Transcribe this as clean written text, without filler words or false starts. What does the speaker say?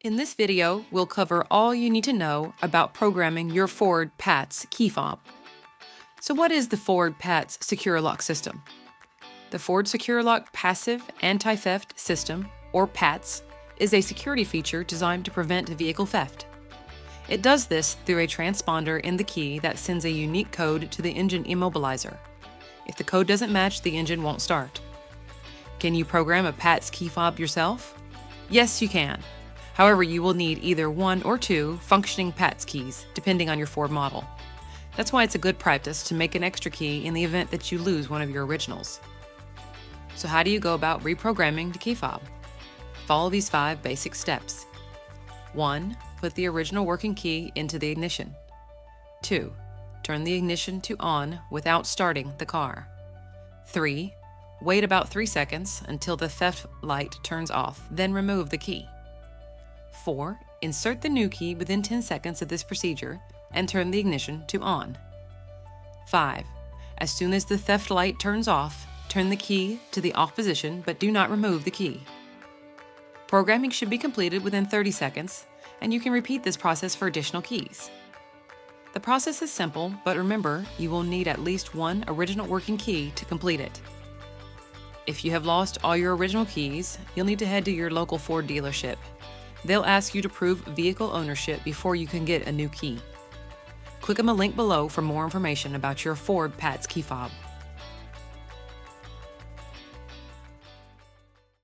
In this video, we'll cover all you need to know about programming your Ford PATS key fob. So what is the Ford PATS Secure Lock System? The Ford Secure Lock Passive Anti-Theft System, or PATS, is a security feature designed to prevent vehicle theft. It does this through a transponder in the key that sends a unique code to the engine immobilizer. If the code doesn't match, the engine won't start. Can you program a PATS key fob yourself? Yes, you can. However, you will need either one or two functioning PATS keys, depending on your Ford model. That's why it's a good practice to make an extra key in the event that you lose one of your originals. So how do you go about reprogramming the key fob? Follow these 5 basic steps. 1. Put the original working key into the ignition. 2. Turn the ignition to on without starting the car. 3. Wait about 3 seconds until the theft light turns off, then remove the key. 4. Insert the new key within 10 seconds of this procedure and turn the ignition to on. 5. As soon as the theft light turns off, turn the key to the off position but do not remove the key. Programming should be completed within 30 seconds, and you can repeat this process for additional keys. The process is simple, but remember, you will need at least one original working key to complete it. If you have lost all your original keys, you'll need to head to your local Ford dealership. They'll ask you to prove vehicle ownership before you can get a new key. Click on the link below for more information about your Ford PATS key fob.